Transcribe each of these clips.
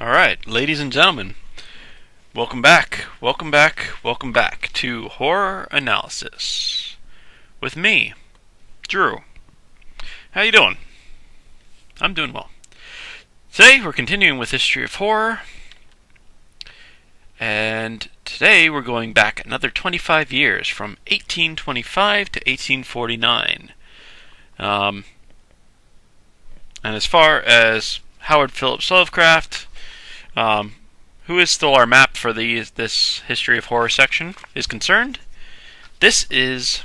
Alright, ladies and gentlemen, welcome back, welcome back, welcome back to Horror Analysis with me, Drew. How you doing? I'm doing well. Today we're continuing with History of Horror, and today we're going back another 25 years from 1825 to 1849. And as far as Howard Phillips Lovecraft, who is still our map for this History of Horror section, is concerned, this is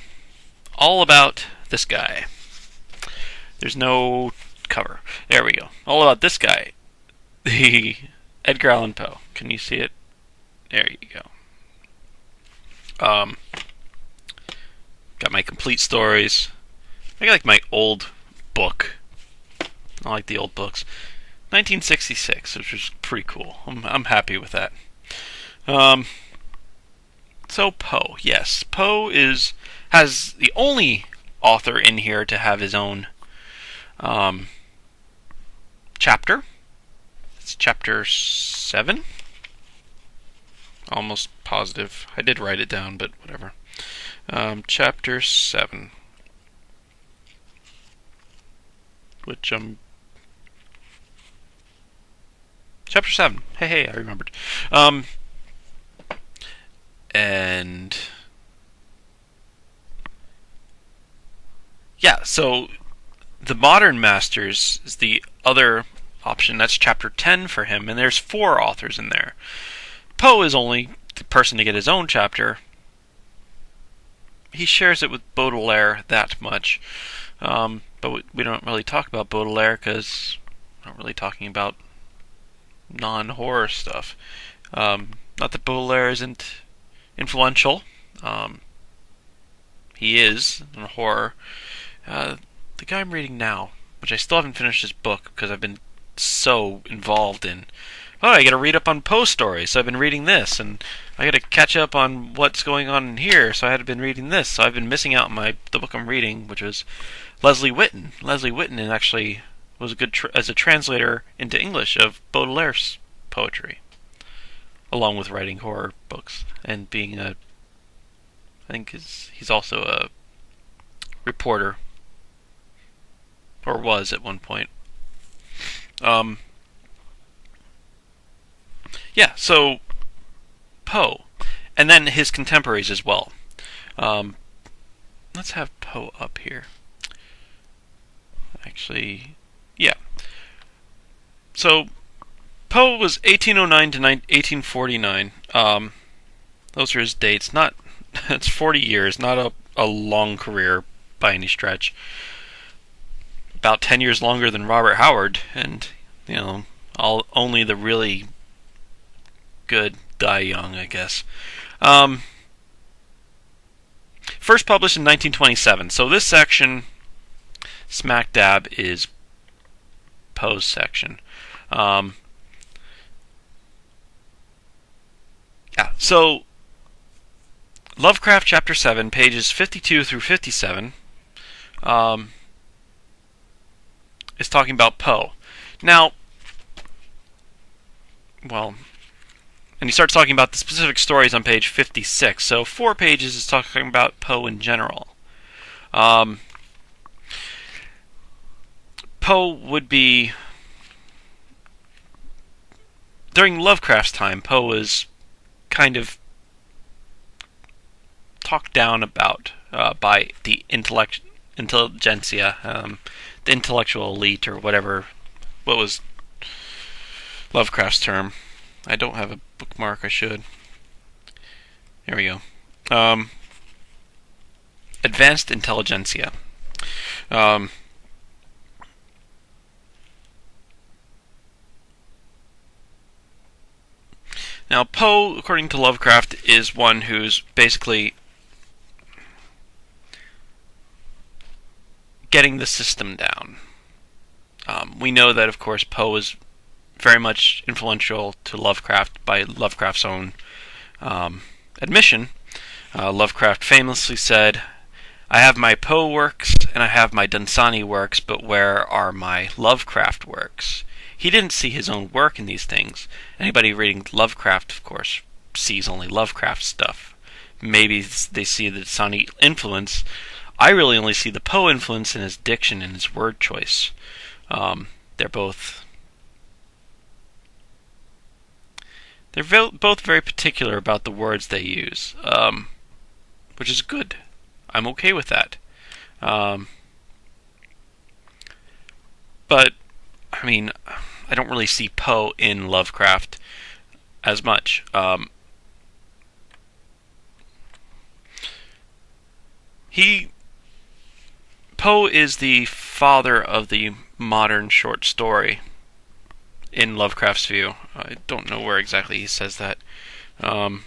all about this guy. There's no cover. There we go. All about this guy. The Edgar Allan Poe. Can you see it? There you go. Got my complete stories. I got like my old book. I like the old books. 1966, which was pretty cool. I'm happy with that. So Poe, yes, Poe has the only author in here to have his own chapter. It's chapter 7. Almost positive. I did write it down, but whatever. Chapter 7, which Chapter 7. Hey, I remembered. And yeah, so the Modern Masters is the other option. That's chapter 10 for him, and there's 4 authors in there. Poe is only the person to get his own chapter. He shares it with Baudelaire that much, but we don't really talk about Baudelaire because we're not really talking about non-horror stuff. Not that Baudelaire isn't influential. He is in horror. The guy I'm reading now, which I still haven't finished his book because I've been so involved in, I gotta read up on Poe stories, so I've been reading this, and I gotta catch up on what's going on in here, so I had been reading this, so I've been missing out on the book I'm reading, which was Leslie Whitten. Leslie Whitten actually was a good as a translator into English of Baudelaire's poetry, along with writing horror books and being I think he's also a reporter, or was at one point. Yeah, so Poe, and then his contemporaries as well. Let's have Poe up here. Actually, yeah. So Poe was 1809 to 1849. Those are his dates. It's 40 years, not a long career by any stretch. About 10 years longer than Robert Howard, and only the really good die young, I guess. First published in 1927. So this section, smack dab, is Poe's section. Yeah, so Lovecraft Chapter 7, pages 52 through 57, is talking about Poe. Now, and he starts talking about the specific stories on page 56. So 4 pages is talking about Poe in general. Poe would be, during Lovecraft's time, Poe was kind of talked down about by the intelligentsia, the intellectual elite, or whatever. What was Lovecraft's term? I don't have a bookmark. I should. There we go. Advanced intelligentsia. Now, Poe, according to Lovecraft, is one who's basically getting the system down. We know that, of course, Poe is very much influential to Lovecraft by Lovecraft's own admission. Lovecraft famously said, "I have my Poe works and I have my Dunsany works, but where are my Lovecraft works?" he didn't see his own work in these things. Anybody reading Lovecraft, of course, sees only Lovecraft stuff. Maybe they see the Sonic influence. I really only see the Poe influence in his diction and his word choice. They're both both very particular about the words they use, which is good. I'm okay with that. But I mean, I don't really see Poe in Lovecraft as much. Poe is the father of the modern short story in Lovecraft's view. I don't know where exactly he says that. And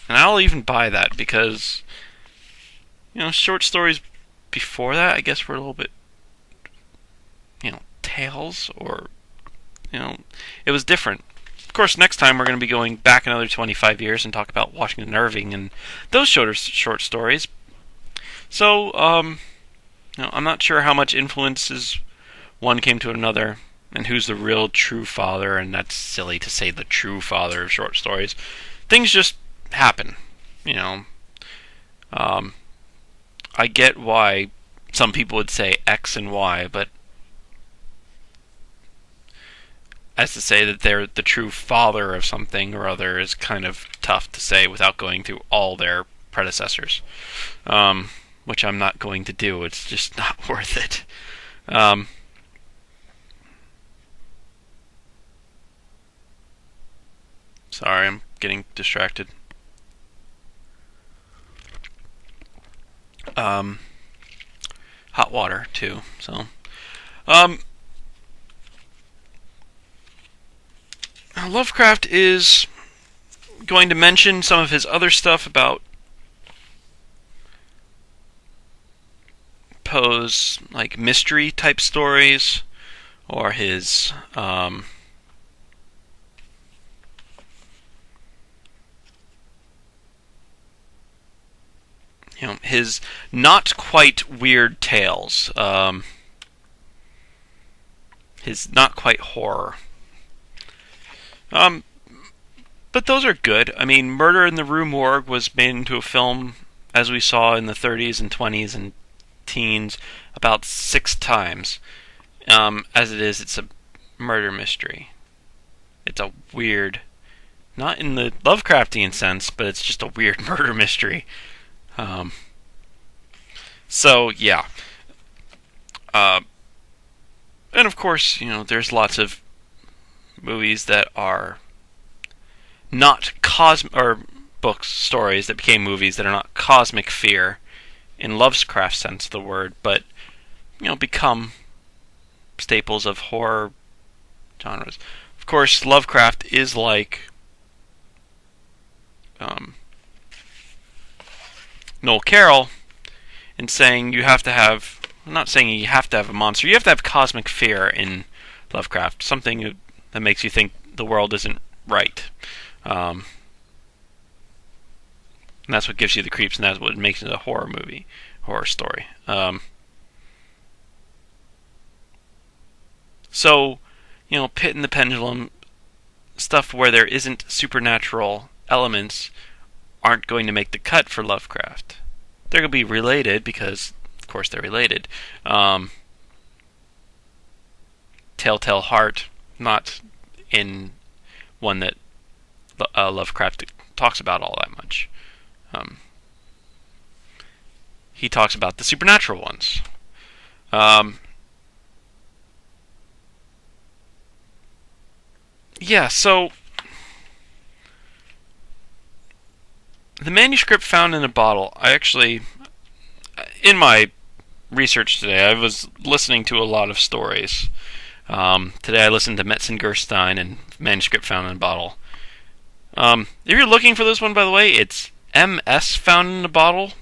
I'll even buy that because, short stories before that, I guess, were a little bit, tales, or, it was different. Of course, next time we're going to be going back another 25 years and talk about Washington Irving and those short stories. So, I'm not sure how much influences one came to another, and who's the real true father, and that's silly to say the true father of short stories. Things just happen, I get why some people would say X and Y, but as to say that they're the true father of something or other is kind of tough to say without going through all their predecessors, which I'm not going to do. It's just not worth it. Sorry, I'm getting distracted. Hot water too. So, Lovecraft is going to mention some of his other stuff about Poe's like mystery type stories, or his his not quite weird tales, his not quite horror. But those are good. I mean, Murder in the Rue Morgue was made into a film, as we saw in the 30s and 20s and teens, about 6 times. As it is, it's a murder mystery. It's a weird, not in the Lovecraftian sense, but it's just a weird murder mystery. So, yeah. And of course, there's lots of movies that are not or books, stories that became movies that are not cosmic fear in Lovecraft's sense of the word, but, become staples of horror genres. Of course, Lovecraft is like Noel Carroll in saying you have to have, I'm not saying you have to have a monster, you have to have cosmic fear in Lovecraft, something that makes you think the world isn't right. And that's what gives you the creeps, and that's what makes it a horror movie, horror story. So, Pit and the Pendulum, stuff where there isn't supernatural elements aren't going to make the cut for Lovecraft. They're going to be related because, of course, they're related. Telltale Heart, not in one that Lovecraft talks about all that much. He talks about the supernatural ones. Yeah, so the manuscript found in a bottle, I actually, in my research today, I was listening to a lot of stories. Today I listened to Metzengerstein and Manuscript Found in a Bottle. If you're looking for this one, by the way, it's MS Found in a Bottle.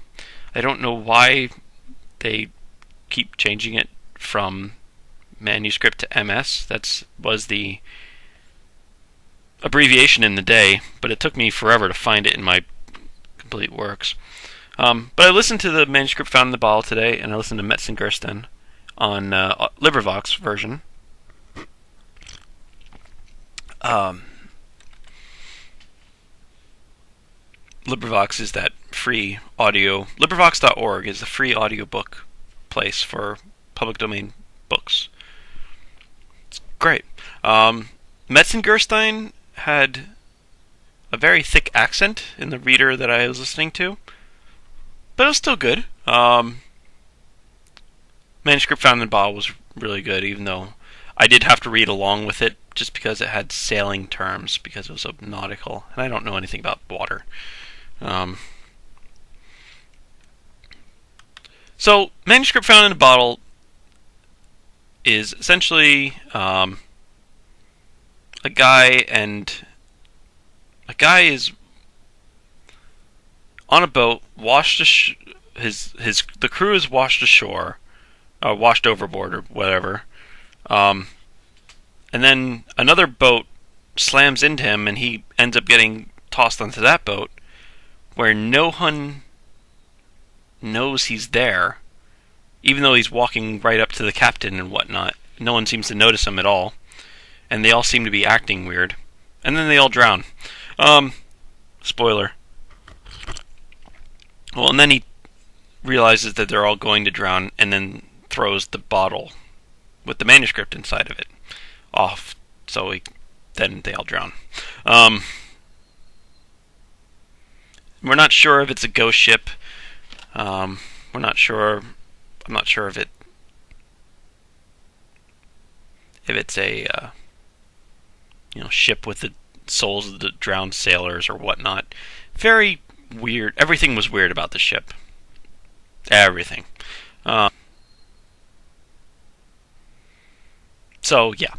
I don't know why they keep changing it from manuscript to MS. That was the abbreviation in the day, but it took me forever to find it in my complete works. But I listened to the Manuscript Found in the Bottle today, and I listened to Metzengerstein. on LibriVox version. Um, LibriVox is that free audio. LibriVox.org is the free audiobook place for public domain books. It's great. Metzengerstein had a very thick accent in the reader that I was listening to, but it was still good. Manuscript Found in a Bottle was really good, even though I did have to read along with it just because it had sailing terms, because it was so nautical, and I don't know anything about water. So, Manuscript Found in a Bottle is essentially a guy is on a boat, the crew is washed ashore, washed overboard or whatever, and then another boat slams into him, and he ends up getting tossed onto that boat, where no one knows he's there, even though he's walking right up to the captain and whatnot. No one seems to notice him at all, and they all seem to be acting weird, and then they all drown. Spoiler. Well, and then he realizes that they're all going to drown, and then throws the bottle with the manuscript inside of it off, so then they all drown. We're not sure if it's a ghost ship. We're not sure. I'm not sure if it's a ship with the souls of the drowned sailors or whatnot. Very weird. Everything was weird about the ship. Everything. So yeah.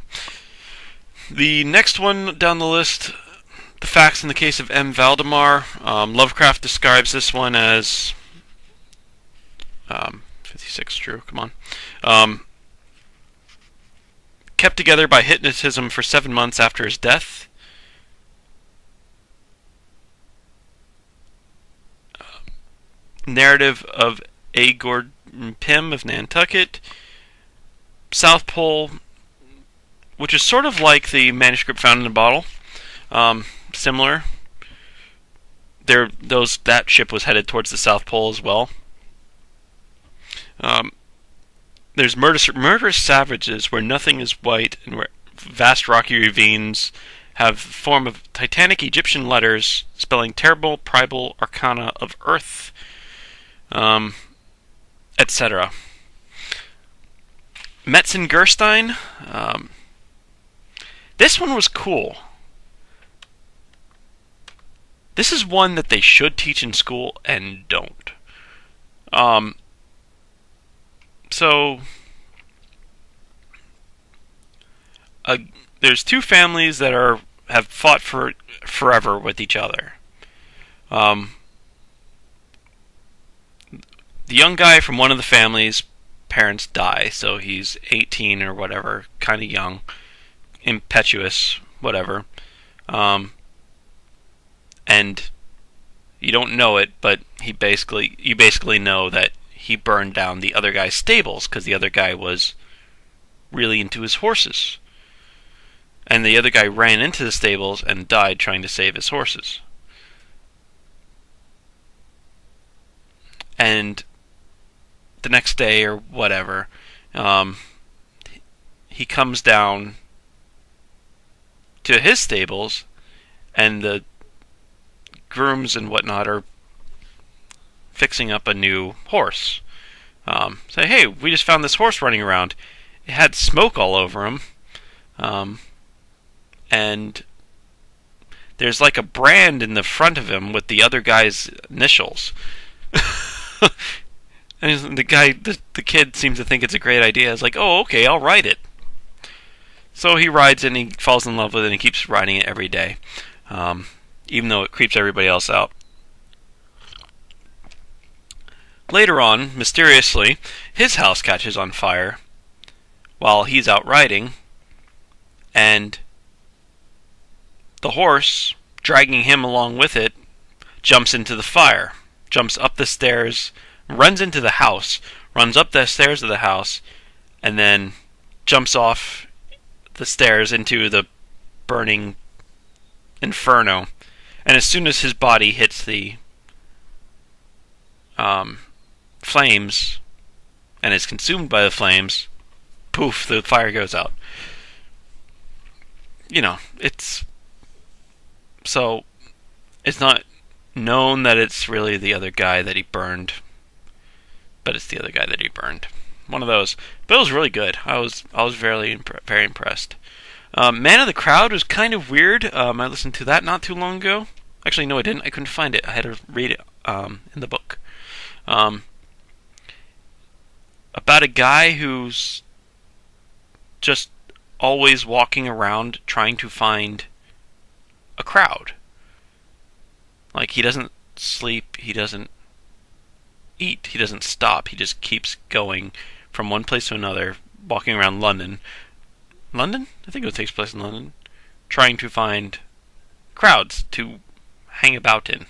The next one down the list, The Facts in the Case of M. Valdemar. Lovecraft describes this one as 56. True. Come on. Kept together by hypnotism for 7 months after his death. Narrative of A. Gordon Pym of Nantucket. South Pole, which is sort of like the Manuscript Found in a Bottle. Similar. That ship was headed towards the South Pole as well. There's murderous savages where nothing is white, and where vast rocky ravines have the form of titanic Egyptian letters spelling terrible primal arcana of earth, etc. Metzengerstein. This one was cool. This is one that they should teach in school and don't. So, there's two families that have fought for forever with each other. The young guy from one of the families' parents die, so he's 18 or whatever, kind of young, impetuous, whatever. And you don't know it, but you basically know that he burned down the other guy's stables because the other guy was really into his horses. And the other guy ran into the stables and died trying to save his horses. And the next day or whatever, he comes down to his stables, and the grooms and whatnot are fixing up a new horse. Say, hey, we just found this horse running around. It had smoke all over him. And there's like a brand in the front of him with the other guy's initials. And the kid seems to think it's a great idea. It's like, oh, okay, I'll ride it. So he rides it and he falls in love with it and he keeps riding it every day. Even though it creeps everybody else out. Later on, mysteriously, his house catches on fire while he's out riding, and the horse, dragging him along with it, jumps into the fire, jumps up the stairs, runs into the house, runs up the stairs of the house, and then jumps off the stairs into the burning inferno. And as soon as his body hits the flames and is consumed by the flames, poof, the fire goes out. It's not known that it's really the other guy that he burned, but it's the other guy that he burned. One of those. But it was really good. I was very impressed. Man of the Crowd was kind of weird. I listened to that not too long ago. Actually, no, I didn't. I couldn't find it. I had to read it in the book. About a guy who's just always walking around trying to find a crowd. Like, he doesn't sleep, he doesn't eat, he doesn't stop. He just keeps going from one place to another, walking around London. London? I think it takes place in London. Trying to find crowds to hang about in.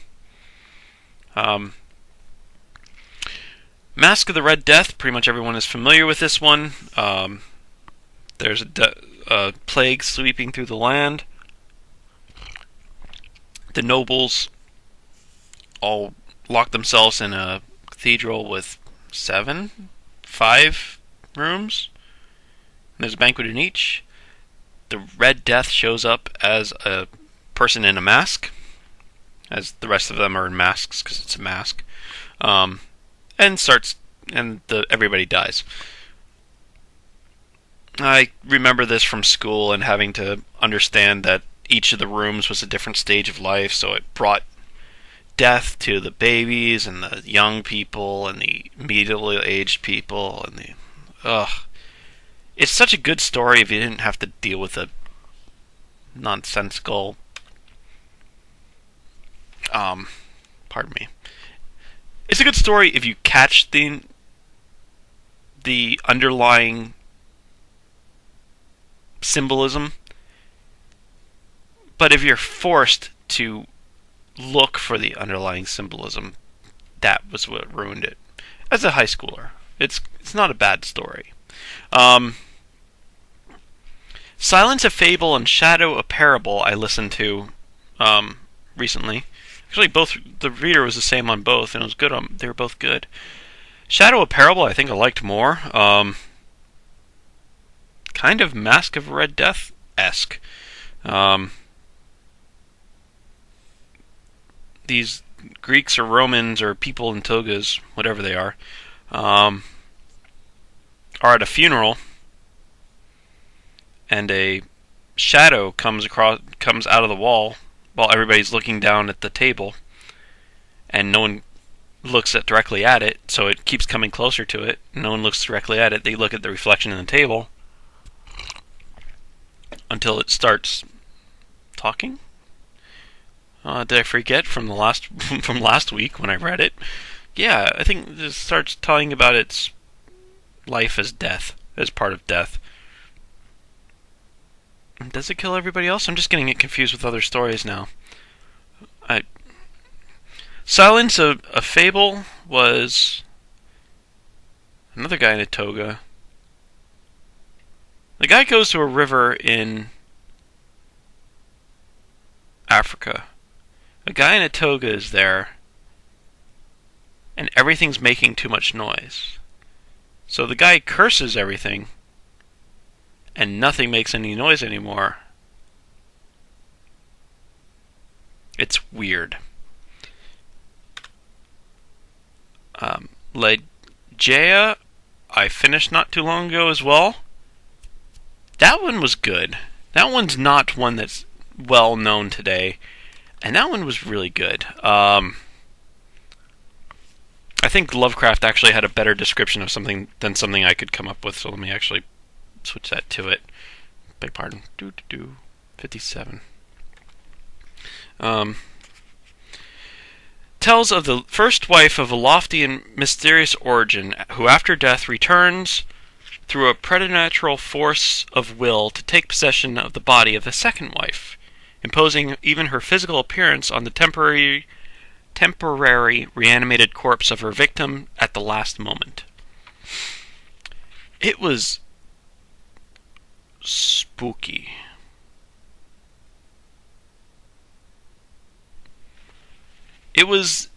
Mask of the Red Death, pretty much everyone is familiar with this one. There's a plague sweeping through the land. The nobles all lock themselves in a cathedral with 5 rooms. And there's a banquet in each. The Red Death shows up as a person in a mask, as the rest of them are in masks because it's a mask, and everybody dies. I remember this from school and having to understand that each of the rooms was a different stage of life, so it brought death to the babies and the young people and the middle-aged people and it's such a good story if you didn't have to deal with a nonsensical pardon me. It's a good story if you catch the underlying symbolism, but if you're forced to look for the underlying symbolism, that was what ruined it. As a high schooler, it's not a bad story. Silence a Fable and Shadow a Parable I listened to recently. Actually, the reader was the same on both, and it was good. They were both good. Shadow a Parable I think I liked more. Kind of Mask of Red Death-esque. These Greeks or Romans or people in togas, whatever they are at a funeral, and a shadow comes out of the wall while everybody's looking down at the table, and no one looks directly at it, so it keeps coming closer to it. No one looks directly at it. They look at the reflection in the table until it starts talking. Did I forget from last week when I read it? Yeah, I think it starts telling about its life as death, as part of death. Does it kill everybody else? I'm just getting it confused with other stories now. Silence a Fable was another guy in a toga. The guy goes to a river in Africa. A guy in a toga is there, and everything's making too much noise. So the guy curses everything, and nothing makes any noise anymore. It's weird. Legeia, I finished not too long ago as well. That one was good. That one's not one that's well known today, and that one was really good. I think Lovecraft actually had a better description of something than something I could come up with, so let me actually switch that to it. Beg pardon. 57. Tells of the first wife of a lofty and mysterious origin, who after death returns through a preternatural force of will to take possession of the body of the second wife, imposing even her physical appearance on the temporary reanimated corpse of her victim at the last moment. It was spooky. It was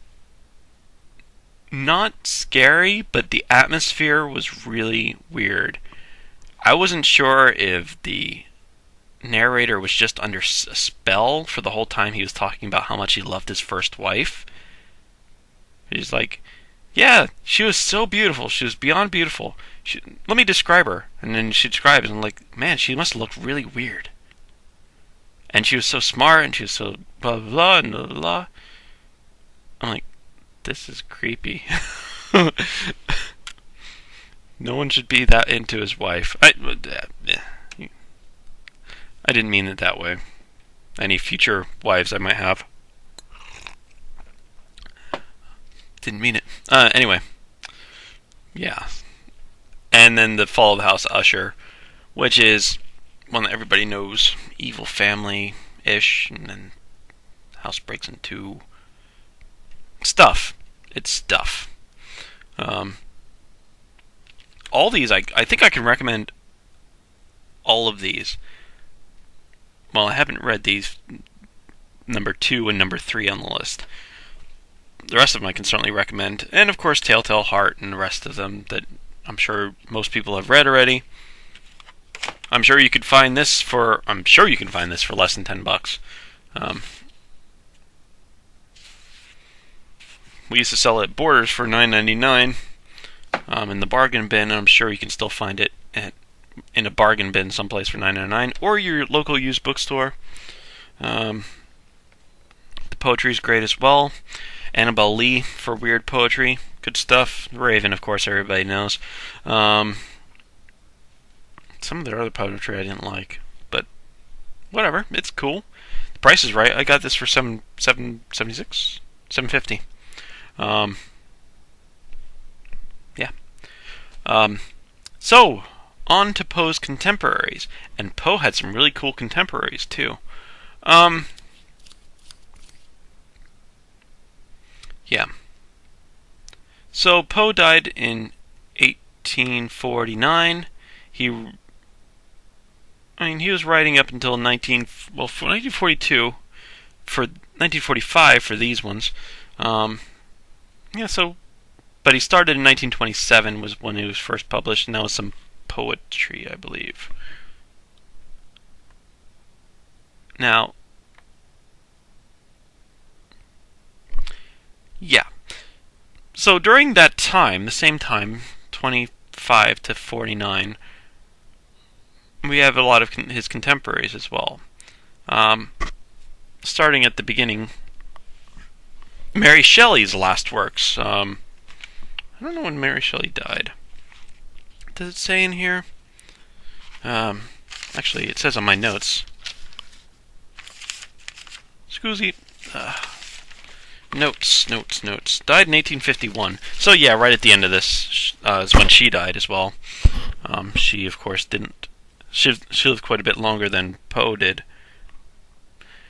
not scary, but the atmosphere was really weird. I wasn't sure if the narrator was just under a spell for the whole time he was talking about how much he loved his first wife. He's like, yeah, she was so beautiful. She was beyond beautiful. Let me describe her. And then she describes, and I'm like, man, she must look really weird. And she was so smart, and she was so blah, blah, blah, and blah, blah, blah. I'm like, this is creepy. No one should be that into his wife. I didn't mean it that way. Any future wives I might have. Didn't mean it. Anyway. Yeah. And then the Fall of the House Usher, which is one that everybody knows. Evil family-ish, and then house breaks into stuff. It's stuff. All these, I think I can recommend all of these. Well, I haven't read these number 2 and number 3 on the list. The rest of them I can certainly recommend. And of course, Telltale Heart and the rest of them that I'm sure most people have read already. I'm sure you can find this for less than $10. We used to sell it at Borders for $9.99 in the bargain bin, and I'm sure you can still find it in a bargain bin someplace for $9.99, or your local used bookstore. The poetry is great as well. Annabelle Lee for weird poetry, good stuff. Raven, of course, everybody knows. Some of their other poetry I didn't like, but whatever, it's cool. The price is right. I got this for $7.76, $7.50. Yeah. So, on to Poe's contemporaries. And Poe had some really cool contemporaries, too. Yeah. So, Poe died in 1849. He was writing up until 1942, for 1945 for these ones. But he started in 1927 was when he was first published, and that was some poetry, I believe. Now, yeah. So during that time, the same time, 25 to 49, we have a lot of his contemporaries as well. Starting at the beginning, Mary Shelley's last works. I don't know when Mary Shelley died. Does it say in here? Actually, it says on my notes. Scusi. Notes. Died in 1851. So yeah, right at the end of this is when she died as well. She, of course, didn't. She lived quite a bit longer than Poe did.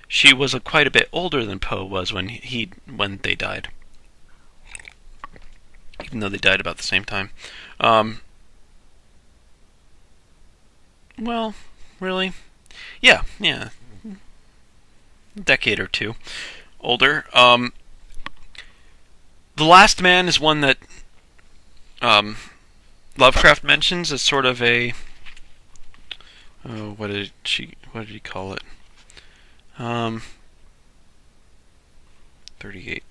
She was quite a bit older than Poe was when they died. Even though they died about the same time. Well, really? Yeah. A decade or two older. The Last Man is one that Lovecraft mentions as sort of a what did he call it? 38.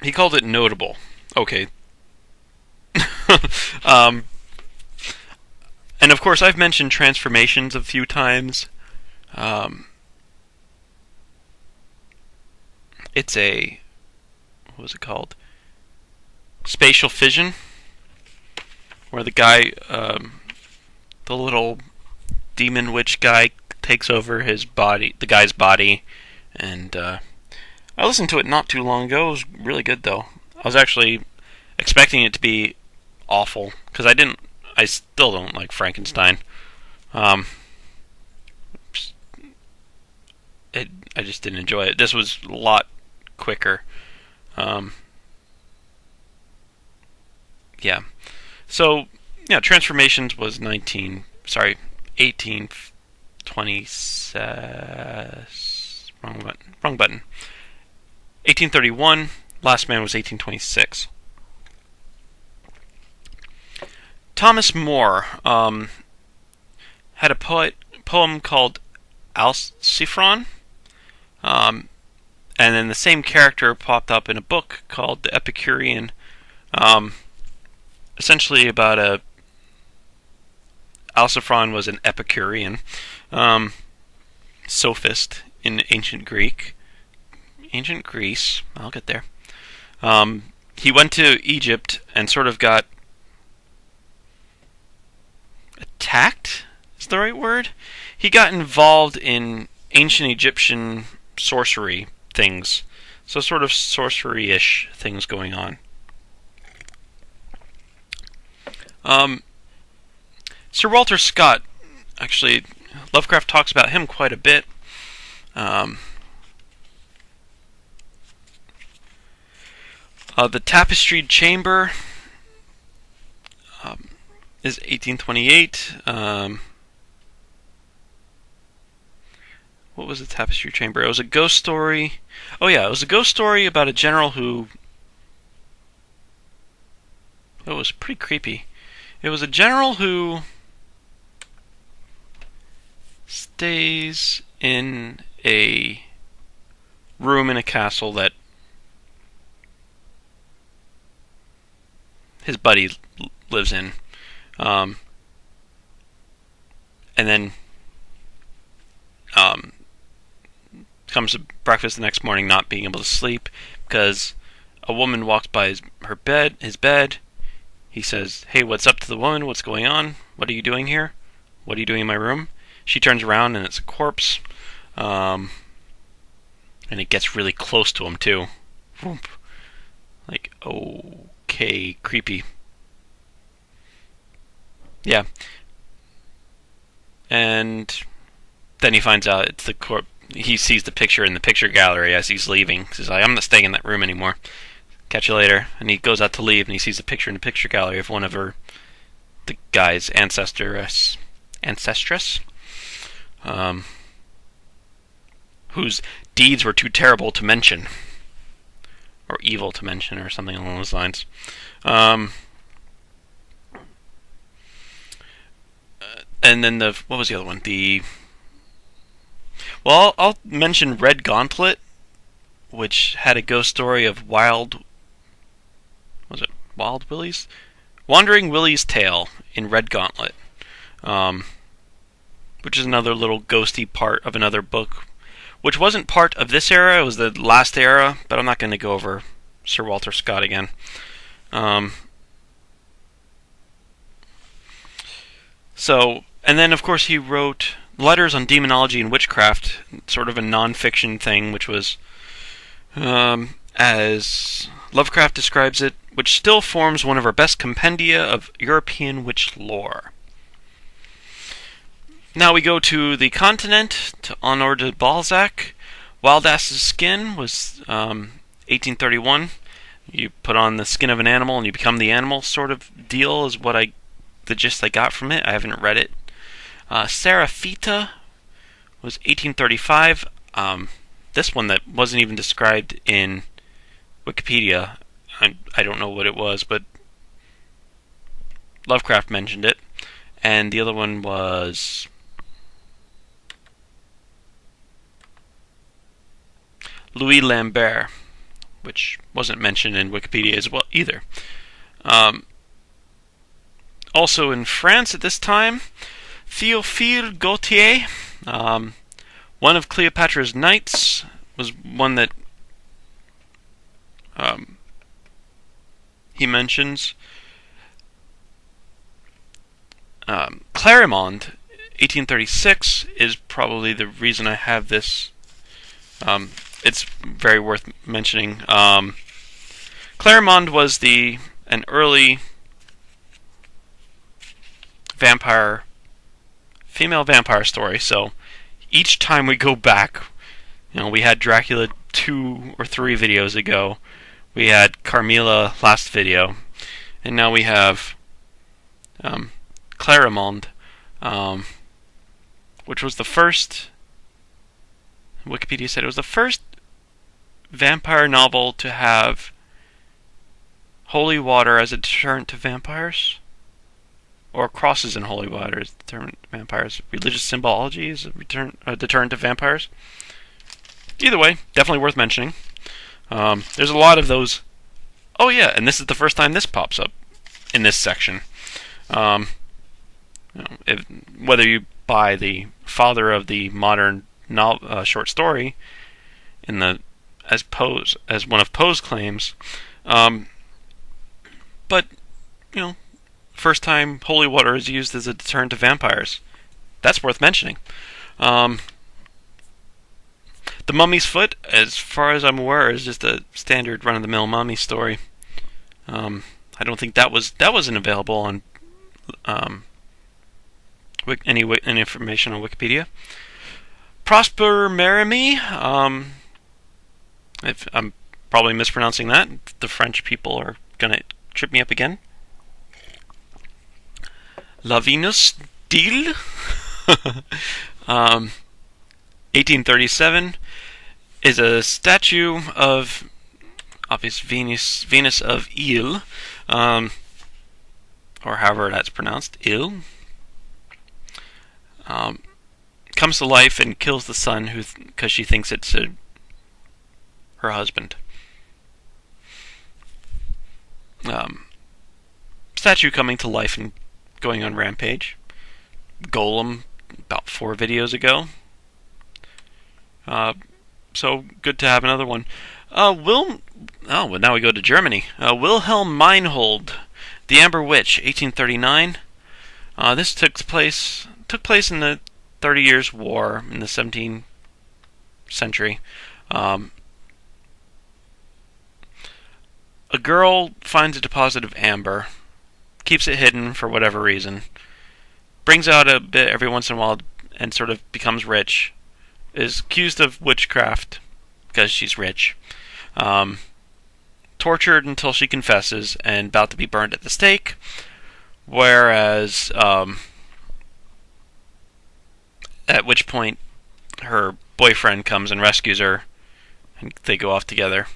He called it notable. Okay. And of course, I've mentioned transformations a few times. It's a... what was it called? Spatial fission. Where the guy... the little demon witch guy takes over his body, the guy's body, and I listened to it not too long ago. It was really good, though. I was actually expecting it to be awful, because I still don't like Frankenstein. I just didn't enjoy it. This was a lot quicker. Um, yeah. So, yeah, Transformations was 1820. Wrong button. 1831. Last Man was 1826. Thomas More had a poem called Alciphron, and then the same character popped up in a book called The Epicurean, essentially about a Alciphron was an Epicurean sophist in ancient Greece. I'll get there. He went to Egypt and sort of got attacked. Is the right word? He got involved in ancient Egyptian sorcery things, so sort of sorcery-ish things going on. Sir Walter Scott, actually, Lovecraft talks about him quite a bit. The Tapestried Chamber is 1828. What was the Tapestried Chamber? It was a ghost story. Oh yeah, it was a ghost story about a general who... It was pretty creepy. It was a general who stays in a room in a castle that his buddy lives in. And then comes to breakfast the next morning not being able to sleep because a woman walks by his bed. He says, "Hey, what's up?" to the woman. "What's going on? What are you doing here? What are you doing in my room?" She turns around and it's a corpse. And it gets really close to him too. Like, okay, creepy. Yeah. And then he finds out it's the corpse. He sees the picture in the picture gallery as he's leaving. He says, "I'm not staying in that room anymore. Catch you later." And he goes out to leave, and he sees a picture in the picture gallery of one of the guy's ancestress, whose deeds were too terrible to mention, or evil to mention, or something along those lines. And then what was the other one? Well, I'll mention Red Gauntlet, which had a ghost story of Wild Willie's? Wandering Willie's Tale in Red Gauntlet, which is another little ghosty part of another book, which wasn't part of this era. It was the last era, but I'm not going to go over Sir Walter Scott again. And then of course he wrote Letters on Demonology and Witchcraft, sort of a non-fiction thing, which was, as Lovecraft describes it, which still forms one of our best compendia of European witch lore. Now we go to the continent, to Honor de Balzac. Wild Ass's Skin was 1831. You put on the skin of an animal and you become the animal sort of deal is the gist I got from it. I haven't read it. Seraphita was 1835. This one that wasn't even described in Wikipedia. I don't know what it was, but Lovecraft mentioned it. And the other one was Louis Lambert, which wasn't mentioned in Wikipedia as well either. Also in France at this time, Théophile Gautier, one of Cleopatra's knights, was one that he mentions. Clarimond, 1836, is probably the reason I have this. It's very worth mentioning. Clarimond was an early female vampire story. So each time we go back, we had Dracula 2 or 3 videos ago. We had Carmilla last video, and now we have Clarimond, which was the first. Wikipedia said it was the first vampire novel to have holy water as a deterrent to vampires, or crosses in holy water as a deterrent to vampires. Religious symbology is a deterrent to vampires. Either way, definitely worth mentioning. There's a lot of those. Oh yeah, and this is the first time this pops up in this section. Whether you buy the father of the modern short story as one of Poe's claims, but first time holy water is used as a deterrent to vampires. That's worth mentioning. The Mummy's Foot, as far as I'm aware, is just a standard run-of-the-mill mummy story. I don't think that wasn't available on any information on Wikipedia. Prosper Maremy, if I'm probably mispronouncing that, the French people are gonna trip me up again. La Venus d'Ille, 1837, is a statue of obvious Venus of Ile, or however that's pronounced, Ile. Comes to life and kills the son because she thinks it's her husband. Statue coming to life and going on rampage. Golem about 4 videos ago. So good to have another one. Well, now we go to Germany. Wilhelm Meinhold, The Amber Witch, 1839. This took place in the 30 Years' War in the 17th century. A girl finds a deposit of amber, keeps it hidden for whatever reason, brings out a bit every once in a while, and sort of becomes rich. Is accused of witchcraft because she's rich. Tortured until she confesses and about to be burned at the stake. Whereas, at which point her boyfriend comes and rescues her, and they go off together.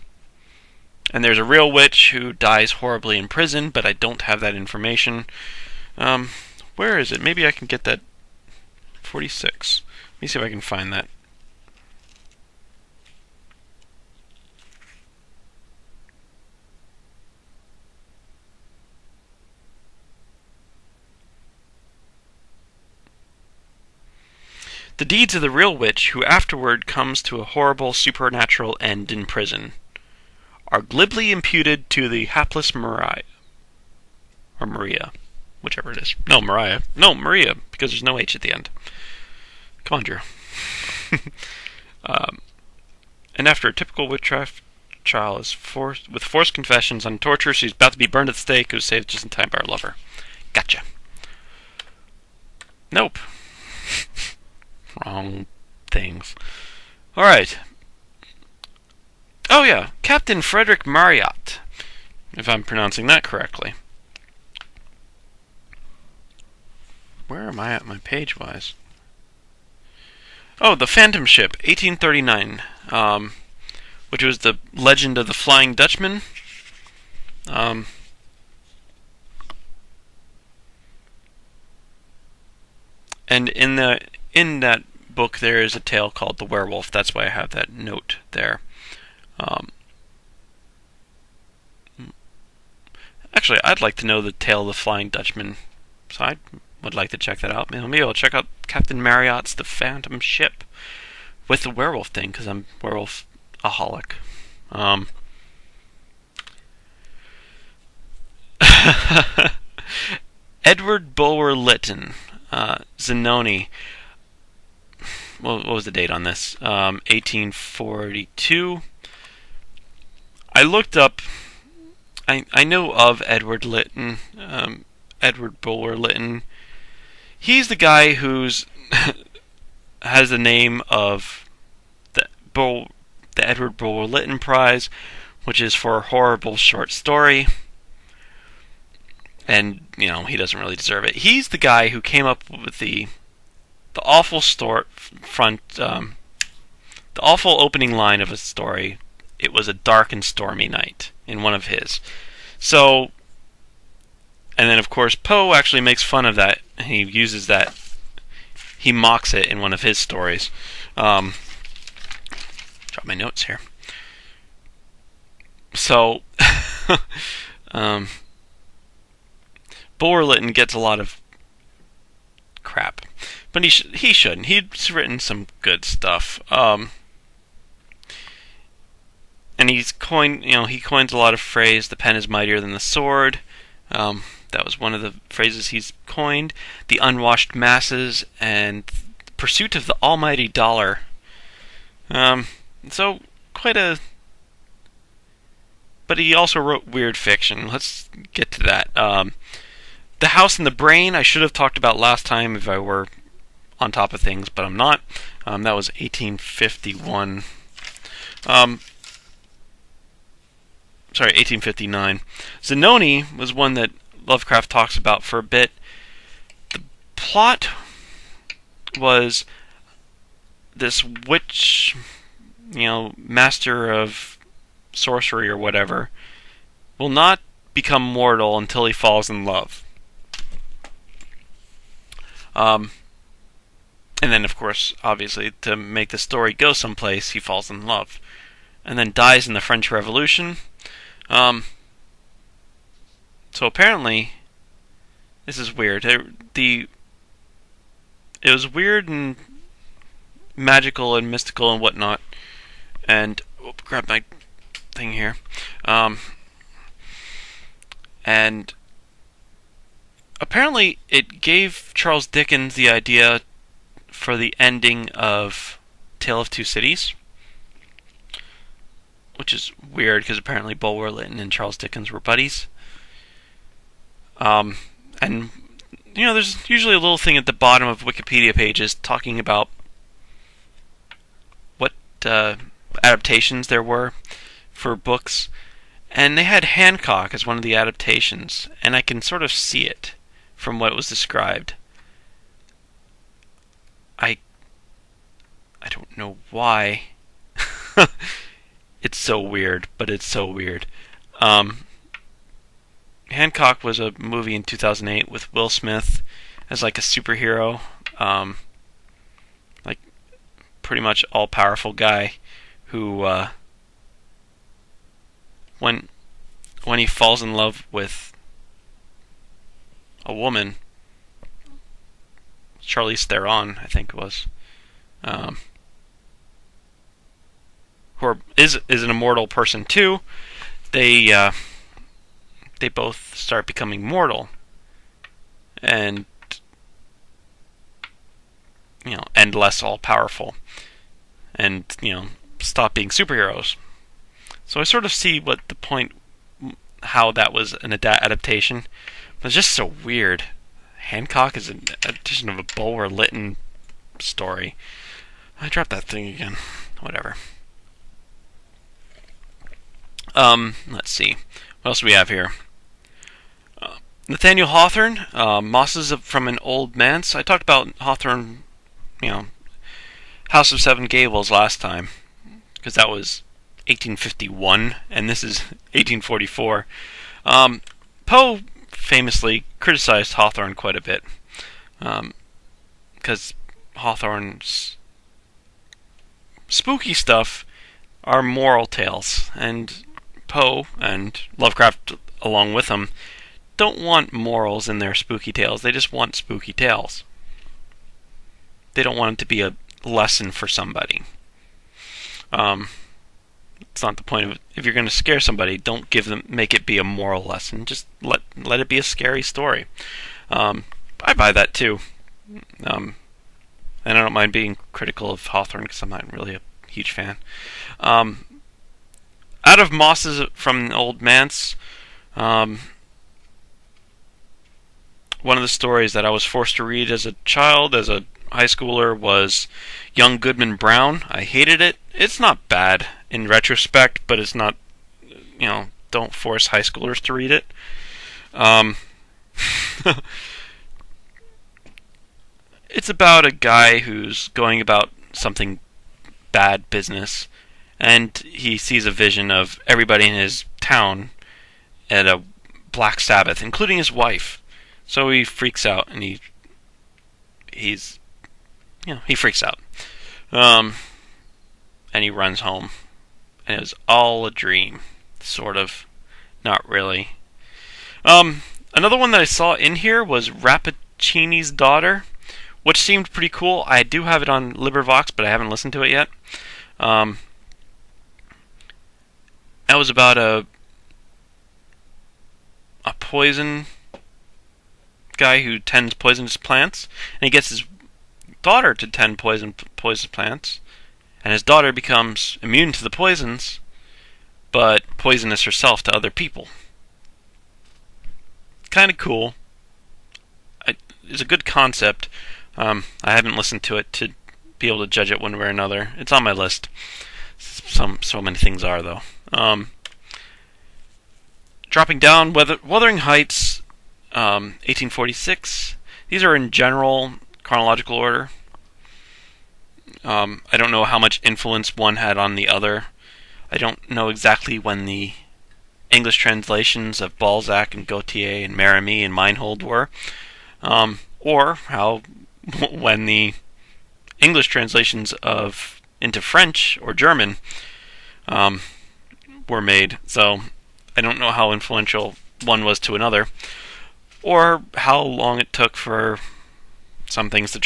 And there's a real witch who dies horribly in prison, but I don't have that information. Where is it? Maybe I can get that. 46. Let me see if I can find that. The deeds of the real witch, who afterward comes to a horrible supernatural end in prison, are glibly imputed to the hapless Maria. Or Maria. Whichever it is. No, Mariah. No, Maria, because there's no H at the end. Come on, Drew. And after a typical witchcraft trial with forced confessions on torture, she's about to be burned at the stake, who's saved just in time by her lover. Gotcha. Nope. Wrong things. Alright. Oh yeah, Captain Frederick Marryat, if I'm pronouncing that correctly. Where am I at my page-wise? Oh, The Phantom Ship, 1839, which was the legend of the Flying Dutchman. And in that book there is a tale called The Werewolf. That's why I have that note there. Actually, I'd like to know the tale of the Flying Dutchman, so I would like to check that out. Maybe I'll check out Captain Marryat's The Phantom Ship with the werewolf thing, because I'm werewolf-aholic. Edward Bulwer Lytton, Zanoni. What was the date on this? 1842. I looked up. I know of Edward Lytton, Edward Bulwer Lytton. He's the guy who's has the name of the Edward Bulwer Lytton Prize which is for a horrible short story. And, he doesn't really deserve it. He's the guy who came up with the awful the awful opening line of a story. It was a dark and stormy night in one of his. So, and then of course Poe actually makes fun of that. He uses that. He mocks it in one of his stories. Drop my notes here. So, Bulwer Lytton gets a lot of crap, but he shouldn't. He's written some good stuff. And he coins a lot of phrase. The pen is mightier than the sword. That was one of the phrases he's coined. The unwashed masses and pursuit of the almighty dollar. So quite a. But he also wrote weird fiction. Let's get to that. The House and the Brain, I should have talked about last time if I were on top of things, but I'm not. That was 1851. 1859. Zanoni was one that Lovecraft talks about for a bit. The plot was this witch, master of sorcery or whatever, will not become mortal until he falls in love. And then, of course, obviously, to make the story go someplace, he falls in love. And then dies in the French Revolution. So apparently, this is weird. It was weird and magical and mystical and whatnot. And, grab my thing here. And apparently it gave Charles Dickens the idea for the ending of Tale of Two Cities, which is weird because apparently Bulwer Lytton and Charles Dickens were buddies. And there's usually a little thing at the bottom of Wikipedia pages talking about what adaptations there were for books, and they had Hancock as one of the adaptations, and I can sort of see it from what was described. I don't know why. It's so weird, but it's so weird. Hancock was a movie in 2008 with Will Smith as like a superhero, like pretty much all-powerful guy who, when he falls in love with a woman, Charlize Theron, I think it was, who is an immortal person too. They both start becoming mortal, and and less all powerful, and stop being superheroes. So I sort of see what the point, how that was an adaptation, but it's just so weird. Hancock is an adaptation of a Bulwer Lytton story. I dropped that thing again. Whatever. Let's see. What else do we have here? Nathaniel Hawthorne, Mosses from an Old Manse. I talked about Hawthorne, House of Seven Gables last time, because that was 1851, and this is 1844. Poe famously criticized Hawthorne quite a bit, because Hawthorne's spooky stuff are moral tales, and Poe and Lovecraft along with him don't want morals in their spooky tales. They just want spooky tales. They don't want it to be a lesson for somebody. It's not the point of it. If you're going to scare somebody, don't make it be a moral lesson. Just let it be a scary story. I buy that too. And I don't mind being critical of Hawthorne because I'm not really a huge fan. Out of Mosses from an Old Manse, one of the stories that I was forced to read as a child, as a high schooler, was Young Goodman Brown. I hated it. It's not bad in retrospect, but it's not don't force high schoolers to read it. Um, it's about a guy who's going about something bad business, and he sees a vision of everybody in his town at a Black Sabbath, including his wife. So he freaks out, and he freaks out, and he runs home, and it was all a dream, sort of, not really. Another one that I saw in here was Rappaccini's Daughter, which seemed pretty cool. I do have it on LibriVox, but I haven't listened to it yet. That was about a poison guy who tends poisonous plants, and he gets his daughter to tend poisonous plants, and his daughter becomes immune to the poisons, but poisonous herself to other people. Kind of cool. It's a good concept. I haven't listened to it to be able to judge it one way or another. It's on my list. So many things are, though. Dropping down, Wuthering Heights, 1846. These are in general chronological order. I don't know how much influence one had on the other. I don't know exactly when the English translations of Balzac and Gautier and Merimee and Meinhold were, or how when the English translations of into French or German were made. So I don't know how influential one was to another, or how long it took for some things to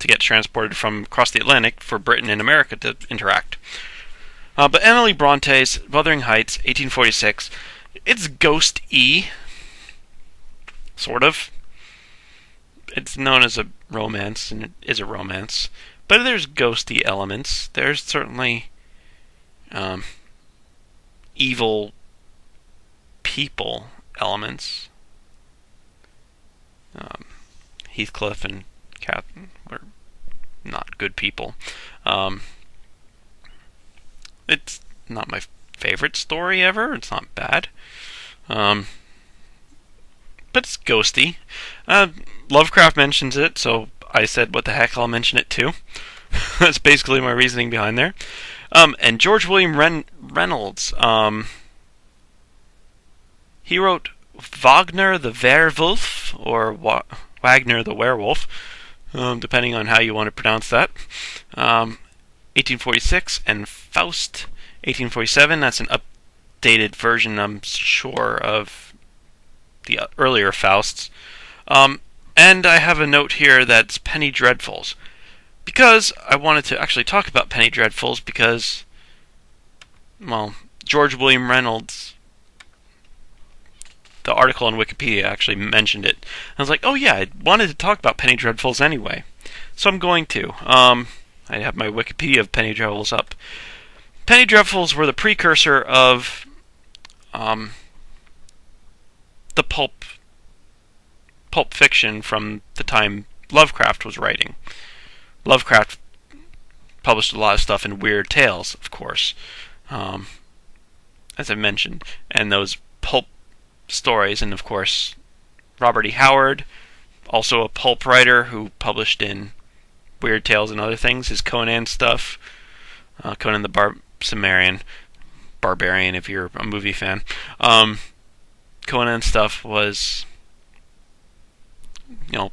get transported from across the Atlantic for Britain and America to interact. But Emily Bronte's Wuthering Heights, 1846, it's ghost-y, sort of. It's known as a romance, and it is a romance, but there's ghosty elements. There's certainly evil people elements. Heathcliff and Catherine were not good people. It's not my favorite story ever. It's not bad. But it's ghosty. Lovecraft mentions it, so I said, what the heck, I'll mention it too. That's basically my reasoning behind there. And George William Reynolds, he wrote Wagner the Werwolf, or Wagner the Werewolf, depending on how you want to pronounce that. 1846, and Faust, 1847. That's an updated version, I'm sure, of the earlier Fausts. And I have a note here that's Penny Dreadfuls, because I wanted to actually talk about Penny Dreadfuls because, well, George William Reynolds, the article on Wikipedia actually mentioned it. I was like, oh yeah, I wanted to talk about Penny Dreadfuls anyway, so I'm going to. I have my Wikipedia of Penny Dreadfuls up. Penny Dreadfuls were the precursor of the pulp fiction from the time Lovecraft was writing. Lovecraft published a lot of stuff in Weird Tales, of course, as I mentioned, and those pulp stories, and of course Robert E. Howard, also a pulp writer who published in Weird Tales and other things, his Conan stuff, Conan the Barbarian if you're a movie fan. Conan stuff was,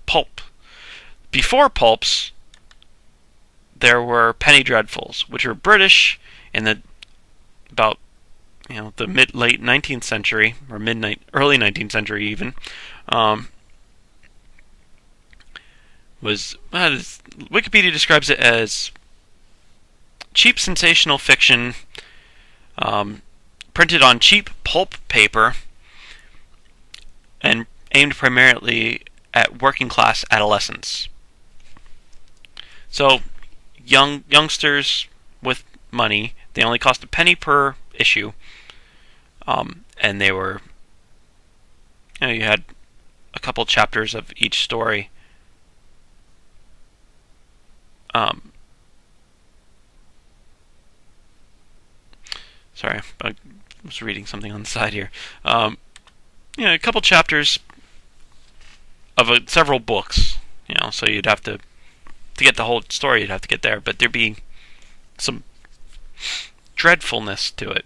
pulp. Before pulps, there were penny dreadfuls, which were British in the about the late 19th century, or early 19th century even. Wikipedia describes it as cheap sensational fiction, printed on cheap pulp paper, and aimed primarily at working class adolescents. So, youngsters with money, they only cost a penny per issue, and they were, you had a couple chapters of each story. Sorry, I was reading something on the side here. A couple chapters of several books. So you'd have to get the whole story. You'd have to get there, but there'd be some dreadfulness to it.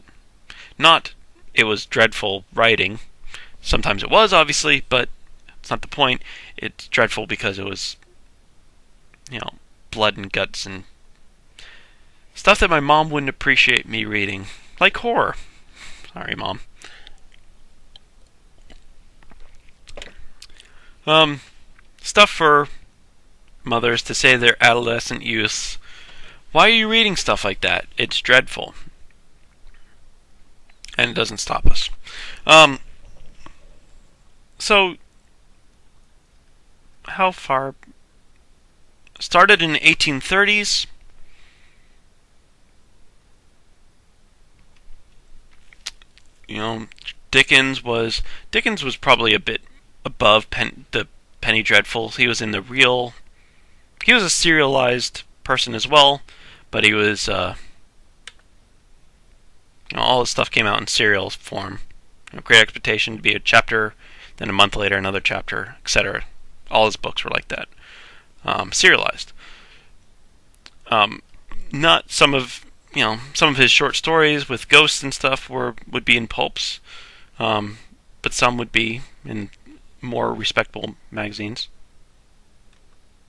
Not it was dreadful writing. Sometimes it was, obviously, but it's not the point. It's dreadful because it was, blood and guts and stuff that my mom wouldn't appreciate me reading, like horror. Sorry, Mom. Stuff for mothers to say to their adolescent youths, why are you reading stuff like that? It's dreadful. And it doesn't stop us. So, how far? Started in the 1830s. Dickens was probably a bit above the penny dreadfuls. He was a serialized person as well, but he was all his stuff came out in serial form. Great Expectation to be a chapter, then a month later another chapter, etc. All his books were like that, serialized. Not some of his short stories with ghosts and stuff would be in pulps, but some would be in more respectable magazines.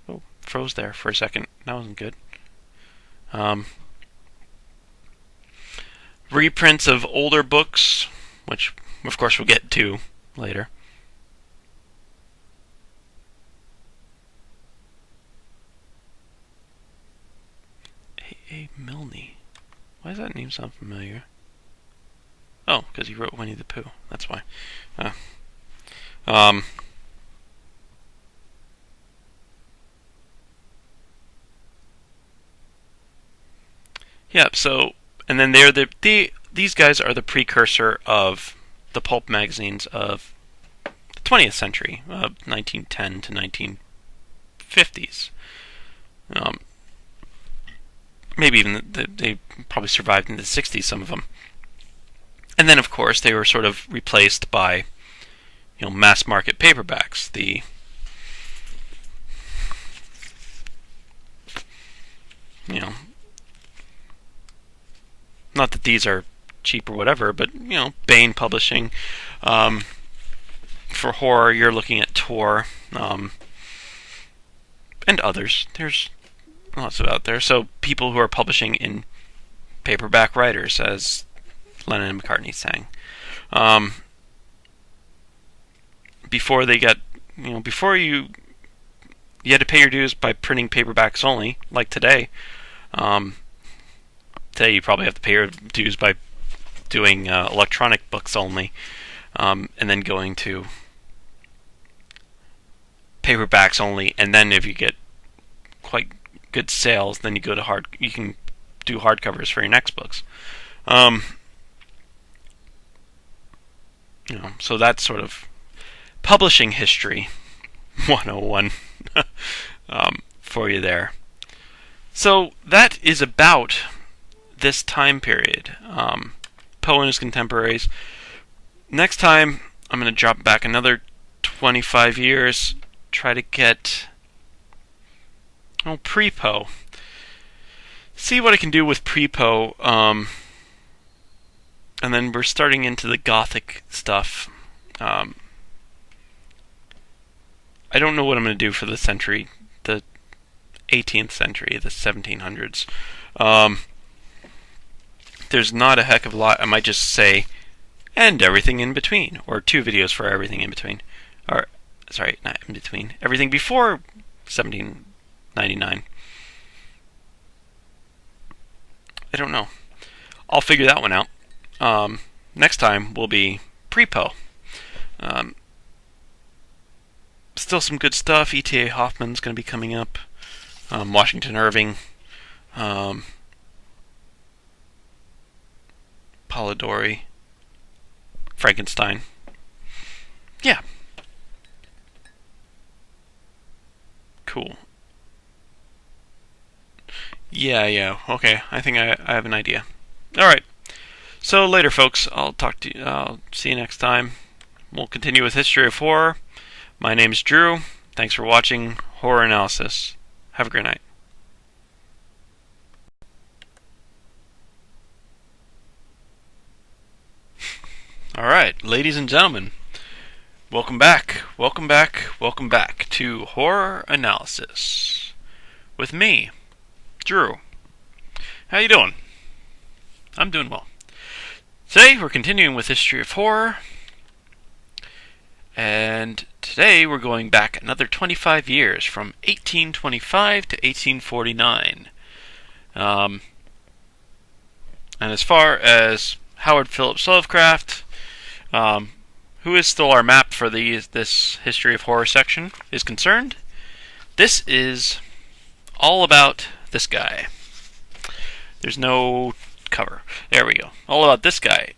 Oh, froze there for a second. That wasn't good. Reprints of older books, which of course we'll get to later. A. Milne. Why does that name sound familiar? Oh, because he wrote Winnie the Pooh. That's why. Yeah. So, and then these guys are the precursor of the pulp magazines of the 20th century, 1910 to 1950s. Maybe even they probably survived in the 60s, some of them. And then, of course, they were sort of replaced by, mass market paperbacks. Not that these are cheap or whatever, but, Baen Publishing. For horror, you're looking at Tor, and others. There's lots of out there. So people who are publishing in paperback writers, as Lennon and McCartney sang. Before they got, before you had to pay your dues by printing paperbacks only, like today. Today you probably have to pay your dues by doing electronic books only, and then going to paperbacks only, and then if you get quite good sales, then you can do hardcovers for your next books. So that's sort of publishing history 101 for you there. So that is about this time period. Poe and his contemporaries. Next time, I'm going to drop back another 25 years, try to get pre-Poe. See what I can do with pre-Poe, and then we're starting into the Gothic stuff. I don't know what I'm going to do for the century, the 18th century, the 1700s. There's not a heck of a lot. I might just say, and everything in between, or 2 videos for everything in between. Or, sorry, not in between. Everything before 1799. I don't know. I'll figure that one out. Next time will be pre-Poe. Still some good stuff. E.T.A. Hoffman's going to be coming up. Washington Irving. Polidori. Frankenstein. Yeah. Cool. Yeah. Okay. I think I have an idea. Alright. So later, folks. I'll talk to you. I'll see you next time. We'll continue with History of Horror. My name's Drew. Thanks for watching Horror Analysis. Have a great night. Alright, ladies and gentlemen, welcome back to Horror Analysis with me, Drew. How you doing? I'm doing well. Today we're continuing with History of Horror, and today we're going back another 25 years, from 1825 to 1849. And as far as Howard Phillips Lovecraft, who is still our map for this History of Horror section, is concerned, this is all about this guy. There's no cover. There we go. All about this guy.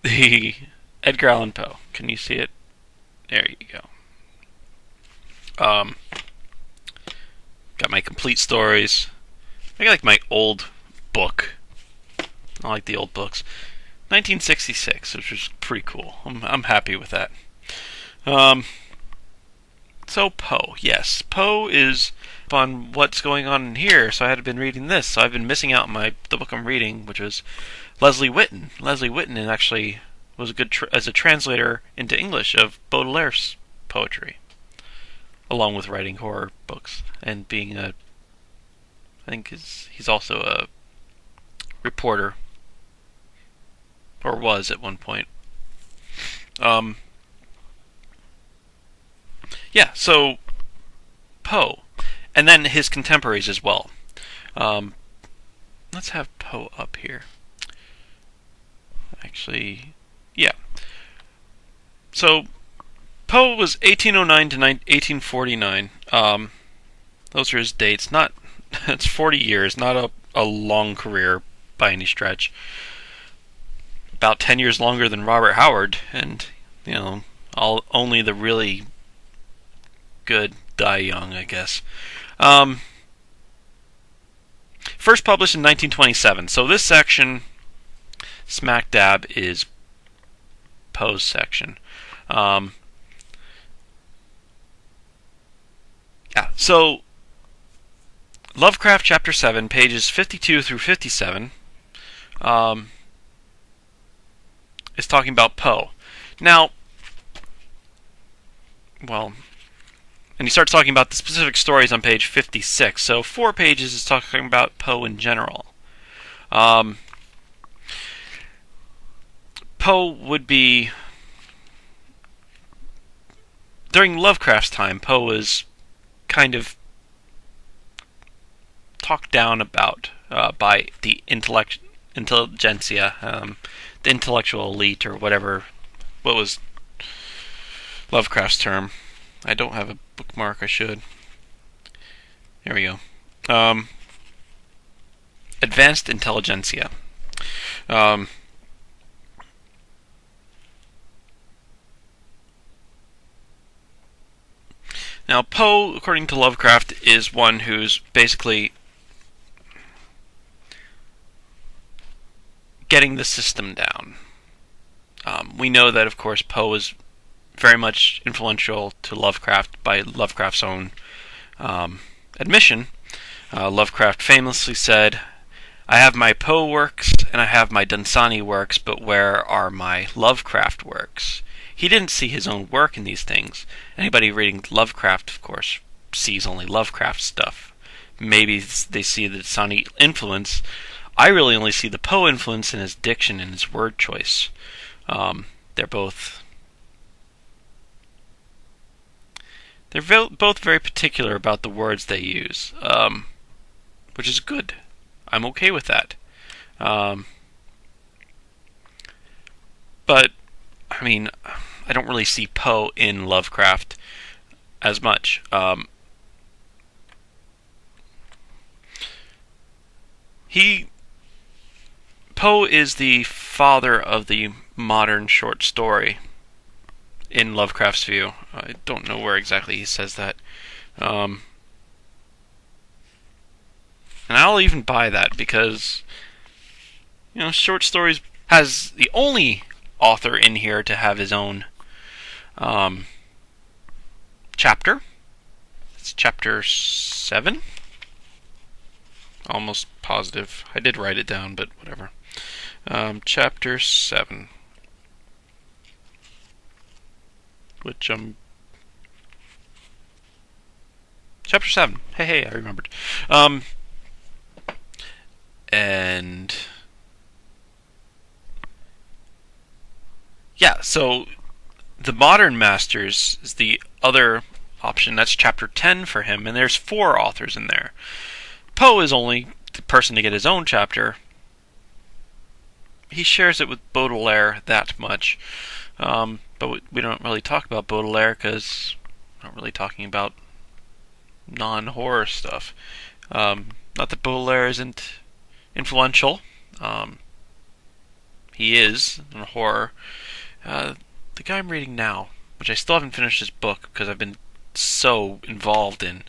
The Edgar Allan Poe. Can you see it? There you go. Got my complete stories. I got like my old book. I like the old books. 1966, which was pretty cool. I'm happy with that. So Poe, yes, Poe is on what's going on in here. So I had been reading this. So I've been missing out on the book I'm reading, which was Leslie Whitten. Leslie Whitten actually was a good as a translator into English of Baudelaire's poetry, along with writing horror books and being I think he's also a reporter. Or was at one point. Yeah, so Poe. And then his contemporaries as well. Let's have Poe up here. Actually, yeah. So, Poe was 1809 to 1849. Those are his dates. It's 40 years, not a long career by any stretch. About 10 years longer than Robert Howard, and only the really good die young, I guess. First published in 1927. So this section, smack dab, is Poe's section. Yeah. So Lovecraft, Chapter 7, pages 52 through 57. Is talking about Poe. Now, and he starts talking about the specific stories on page 56. So 4 pages is talking about Poe in general. Poe would be, during Lovecraft's time, Poe was kind of talked down about by the intelligentsia, the intellectual elite, or whatever. What was Lovecraft's term? I don't have a bookmark. I should. There we go. Advanced intelligentsia. Now, Poe, according to Lovecraft, is one who's basically getting the system down. We know that, of course, Poe is very much influential to Lovecraft by Lovecraft's own admission. Lovecraft famously said, "I have my Poe works and I have my Dunsany works, but where are my Lovecraft works?" He didn't see his own work in these things. Anybody reading Lovecraft, of course, sees only Lovecraft stuff. Maybe they see the Dunsany influence. I really only see the Poe influence in his diction and his word choice. They're both very particular about the words they use, which is good. I'm okay with that. But I mean, I don't really see Poe in Lovecraft as much. Poe is the father of the modern short story in Lovecraft's view. I don't know where exactly he says that. And I'll even buy that because, short stories has the only author in here to have his own chapter. It's chapter 7. Almost positive. I did write it down, but whatever. Chapter 7. Which, Chapter 7. Hey, I remembered. And... yeah, so the Modern Masters is the other option. That's chapter 10 for him, and there's 4 authors in there. Poe is only the person to get his own chapter. He shares it with Baudelaire that much. But we don't really talk about Baudelaire because we're not really talking about non-horror stuff. Not that Baudelaire isn't influential. He is in horror. The guy I'm reading now, which I still haven't finished his book because I've been so involved in,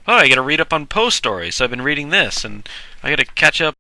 I gotta read up on Poe stories, so I've been reading this, and I gotta catch up